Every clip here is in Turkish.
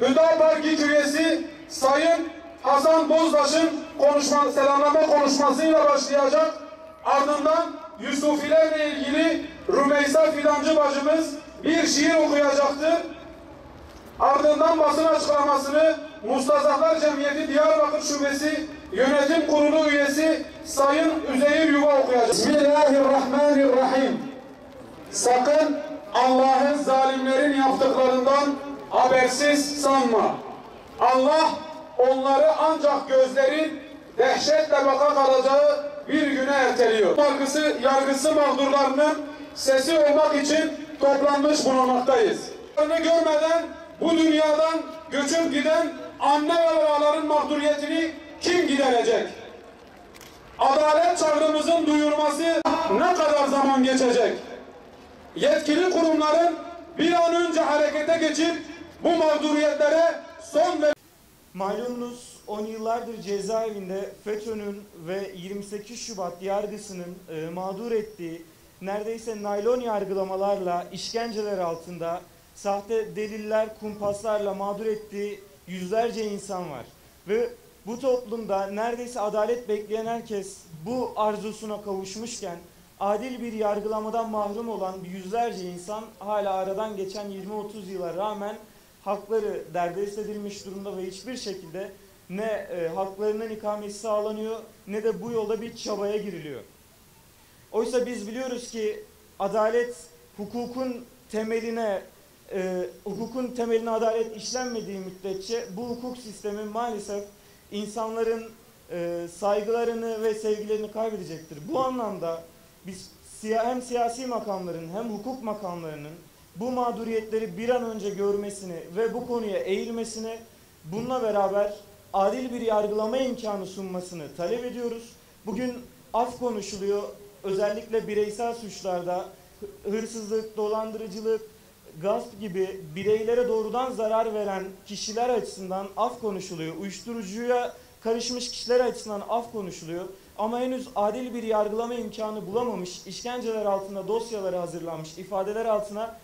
Hüdapar GİK üyesi Sayın Hasan Bozdaş'ın selamlama konuşmasıyla başlayacak. Ardından Yusufilerle ilgili Rümeysa Fidancı bacımız bir şiir okuyacaktır. Ardından basın açıklamasını Mustazaflar Cemiyeti Diyarbakır Şubesi Yönetim Kurulu üyesi Sayın Üzeyir Yuva okuyacak. Bismillahirrahmanirrahim. Sakın Allah'ın zalimlerin yaptıklarından habersiz sanma. Allah onları ancak gözlerin dehşetle baka kalacağı bir güne erteliyor. Yargısı mağdurlarının sesi olmak için toplanmış bulunmaktayız. Görmeden bu dünyadan göçüp giden anne ve babaların mağduriyetini kim giderecek? Adalet çağrımızın duyurması ne kadar zaman geçecek? Yetkili kurumların bir an önce harekete geçip bu mağduriyetlere son ver. Malumunuz 10 yıllardır cezaevinde FETÖ'nün ve 28 Şubat yargısının mağdur ettiği, neredeyse naylon yargılamalarla, işkenceler altında, sahte deliller, kumpaslarla mağdur ettiği yüzlerce insan var. Ve bu toplumda neredeyse adalet bekleyen herkes bu arzusuna kavuşmuşken, adil bir yargılamadan mahrum olan yüzlerce insan hala aradan geçen 20-30 yıla rağmen hakları derdest edilmiş durumda ve hiçbir şekilde ne haklarının ikamesi sağlanıyor ne de bu yolda bir çabaya giriliyor. Oysa biz biliyoruz ki adalet hukukun temeline adalet işlenmediği müddetçe bu hukuk sistemi maalesef insanların saygılarını ve sevgilerini kaybedecektir. Bu anlamda biz hem siyasi makamların hem hukuk makamlarının bu mağduriyetleri bir an önce görmesini ve bu konuya eğilmesini, bununla beraber adil bir yargılama imkanı sunmasını talep ediyoruz. Bugün af konuşuluyor. Özellikle bireysel suçlarda hırsızlık, dolandırıcılık, gasp gibi bireylere doğrudan zarar veren kişiler açısından af konuşuluyor. Uyuşturucuya karışmış kişiler açısından af konuşuluyor. Ama henüz adil bir yargılama imkanı bulamamış, işkenceler altında dosyaları hazırlanmış, ifadeler altına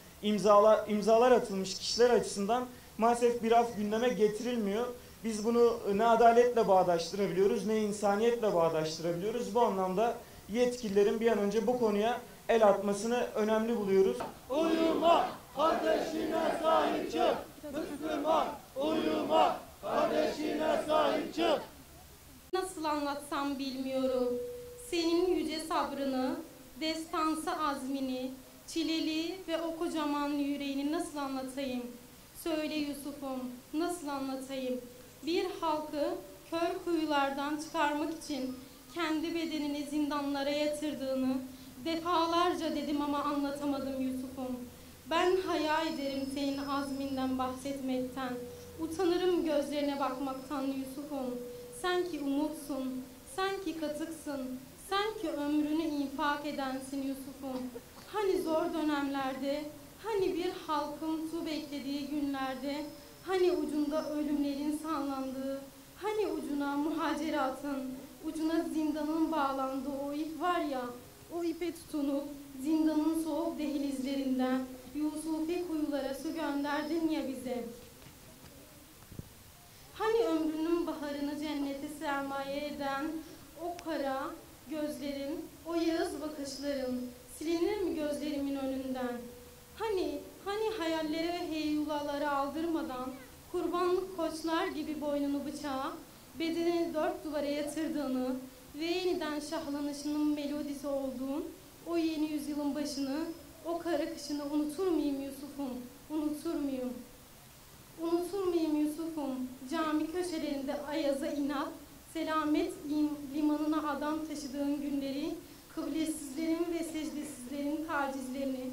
imzalar atılmış kişiler açısından maalesef bir af gündeme getirilmiyor. Biz bunu ne adaletle bağdaştırabiliyoruz ne insaniyetle bağdaştırabiliyoruz. Bu anlamda yetkililerin bir an önce bu konuya el atmasını önemli buluyoruz. Uyuma, kardeşine sahip çık. Müslüman, uyuma, kardeşine sahip çık. Nasıl anlatsam bilmiyorum. Senin yüce sabrını, destansı azmini, çileli ve o kocaman yüreğini nasıl anlatayım? Söyle Yusuf'um, nasıl anlatayım? Bir halkı kör kuyulardan çıkarmak için kendi bedenini zindanlara yatırdığını defalarca dedim ama anlatamadım Yusuf'um. Ben hayal ederim senin azminden bahsetmekten. Utanırım gözlerine bakmaktan Yusuf'um. Sen ki umutsun, sen ki katıksın, sen ki ömrünü infak edensin Yusuf'um. Hani zor dönemlerde, hani bir halkın su beklediği günlerde, hani ucunda ölümlerin sallandığı, hani ucuna muhaceratın, ucuna zindanın bağlandığı o ip var ya, o ipe tutunup zindanın soğuk dehlizlerinden Yusufi kuyulara su gönderdin ya bize. Hani ömrünün baharını cennete sermaye eden o kara gözlerin, o yağız bakışların silinir mi gözlerimin önünden? Hani hayallere ve heyulalara aldırmadan kurbanlık koçlar gibi boynunu bıçağa, bedenini dört duvara yatırdığını ve yeniden şahlanışının melodisi olduğun o yeni yüzyılın başını, o kara kışını unutur muyum Yusuf'um? Unutur muyum? Unutur muyum Yusuf'um? Cami köşelerinde ayaza inat, selamet limanına adam taşıdığın günleri, kıblesizlerin ve secdesizlerin tacizlerini,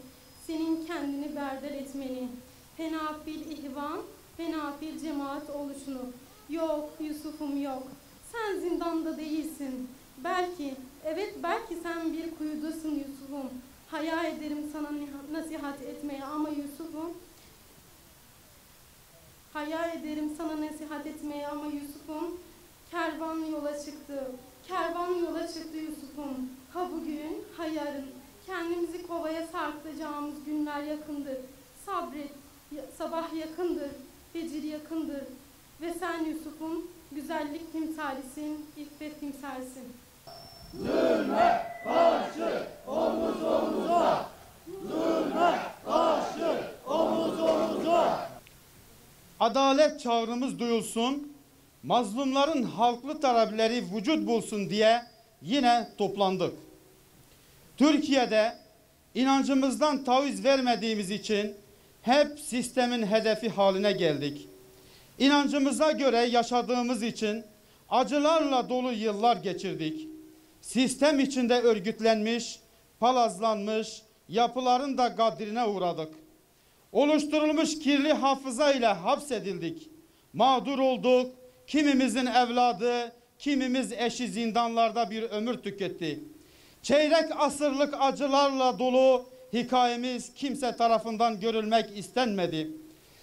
senin kendini berdel etmeni, penafil ihvan, penafil cemaat oluşunu. Yok Yusuf'um yok. Sen zindanda değilsin. Belki, evet belki sen bir kuyudasın Yusuf'um. Hayal ederim sana nasihat etmeye ama Yusuf'um, hayal ederim sana nasihat etmeye ama Yusuf'um, kervan yola çıktı. Kervan yola çıktı Yusuf'um. Ha bugün, ha yarın. Kendimizi kovaya sarkacağımız günler yakındır. Sabret, sabah yakındır. fecir yakındır. Ve sen Yusuf'um güzellik timsalisin, iffet timsalisin. Zulme karşı omuz omuza, zulme karşı omuz omuza. Adalet çağrımız duyulsun, mazlumların haklı talepleri vücut bulsun diye yine toplandık. Türkiye'de inancımızdan taviz vermediğimiz için hep sistemin hedefi haline geldik. İnancımıza göre yaşadığımız için acılarla dolu yıllar geçirdik. Sistem içinde örgütlenmiş, palazlanmış yapıların da gadrine uğradık. Oluşturulmuş kirli hafıza ile hapsedildik. Mağdur olduk, kimimizin evladı, kimimiz eşi zindanlarda bir ömür tüketti. Çeyrek asırlık acılarla dolu hikayemiz kimse tarafından görülmek istenmedi.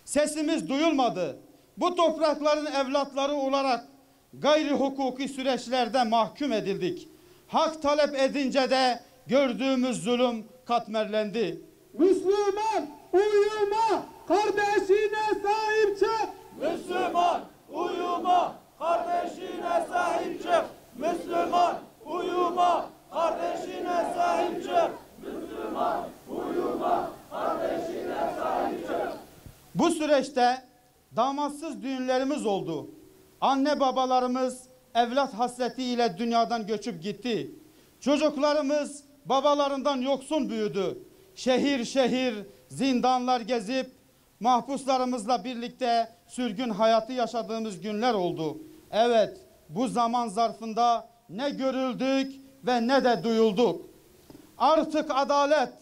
Sesimiz duyulmadı. Bu toprakların evlatları olarak gayri hukuki süreçlerde mahkum edildik. Hak talep edince de gördüğümüz zulüm katmerlendi. Müslüman uyuma, kardeşine sahip çık. Müslüman uyuma, kardeşine sahip çık. Müslüman uyuma, kardeşine sahip çık. Müslüman uyuma, kardeşine sahip çık. Bu süreçte damatsız düğünlerimiz oldu. Anne babalarımız evlat hasretiyle dünyadan göçüp gitti. Çocuklarımız babalarından yoksun büyüdü. Şehir şehir zindanlar gezip mahpuslarımızla birlikte sürgün hayatı yaşadığımız günler oldu. Evet, bu zaman zarfında ne görüldük ve ne de duyulduk. Artık adalet,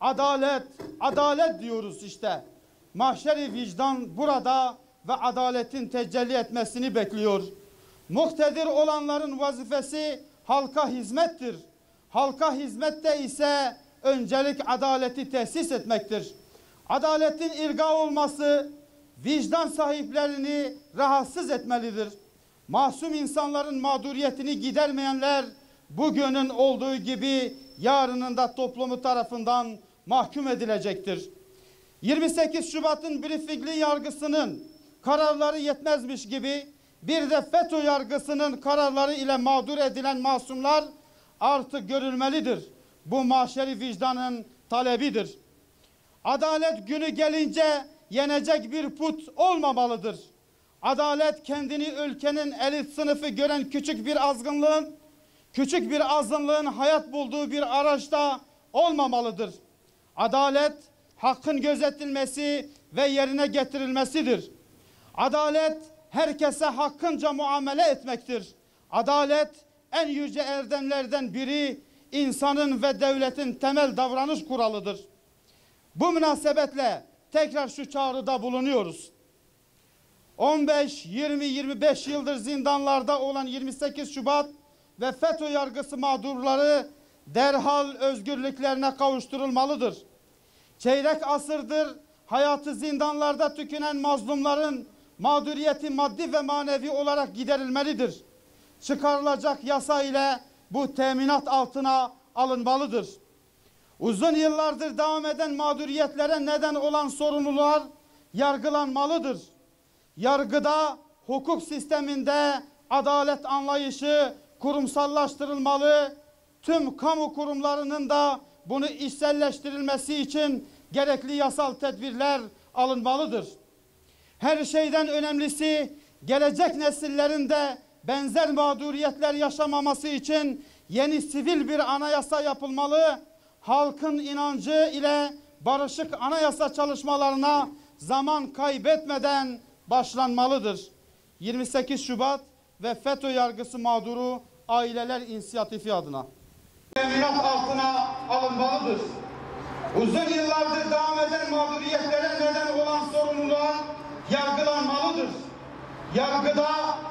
adalet, adalet diyoruz işte. Mahşer-i vicdan burada ve adaletin tecelli etmesini bekliyor. Muktedir olanların vazifesi halka hizmettir. Halka hizmette ise öncelik adaleti tesis etmektir. Adaletin ilga olması vicdan sahiplerini rahatsız etmelidir. Masum insanların mağduriyetini gidermeyenler bugünün olduğu gibi yarının da toplumu tarafından mahkum edilecektir. 28 Şubat'ın briefingli yargısının kararları yetmezmiş gibi bir de FETÖ yargısının kararları ile mağdur edilen masumlar artık görülmelidir. Bu mahşeri vicdanın talebidir. Adalet günü gelince yenecek bir put olmamalıdır. Adalet kendini ülkenin elit sınıfı gören küçük bir azınlığın hayat bulduğu bir araçta olmamalıdır. Adalet hakkın gözetilmesi ve yerine getirilmesidir. Adalet herkese hakkınca muamele etmektir. Adalet en yüce erdemlerden biri, insanın ve devletin temel davranış kuralıdır. Bu münasebetle tekrar şu çağrıda bulunuyoruz. 15, 20, 25 yıldır zindanlarda olan 28 Şubat ve FETÖ yargısı mağdurları derhal özgürlüklerine kavuşturulmalıdır. Çeyrek asırdır hayatı zindanlarda tükenen mazlumların mağduriyeti maddi ve manevi olarak giderilmelidir. Çıkarılacak yasa ile bu teminat altına alınmalıdır. Uzun yıllardır devam eden mağduriyetlere neden olan sorumlular yargılanmalıdır. Yargıda, hukuk sisteminde adalet anlayışı kurumsallaştırılmalı. Tüm kamu kurumlarının da bunu işselleştirilmesi için gerekli yasal tedbirler alınmalıdır. Her şeyden önemlisi gelecek nesillerin de benzer mağduriyetler yaşamaması için yeni sivil bir anayasa yapılmalı. Halkın inancı ile barışık anayasa çalışmalarına zaman kaybetmeden başlanmalıdır. 28 Şubat ve FETÖ yargısı mağduru aileler inisiyatifi adına teminat altına alınmalıdır. Uzun yıllardır devam eden mağduriyetlere neden olan sorumlular yargılanmalıdır. Yargıda,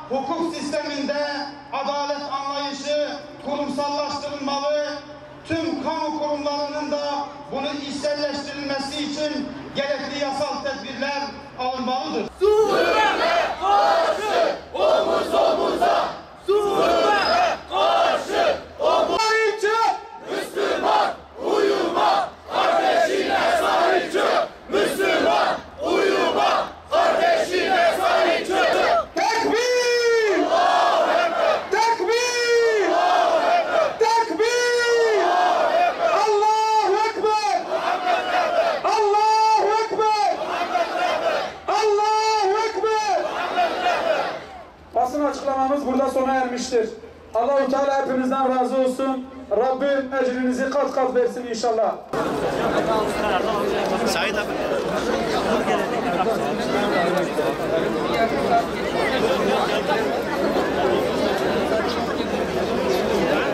hukuk sisteminde adalet anlayışı kurumsallaştırılmalı. Tüm kamu kurumlarının da bunu işselleştirilmesi için gerekli yasal tedbirler alınmalıdır. Zulme karşı omuz omuza, zulme karşı omuz. Sahip çık! Müslüman uyuma, kardeşine sahip çık! Müslüman uyuma, kardeşine Allah razı olsun. Rabbim ecrinizi kat kat versin inşallah. Said abi.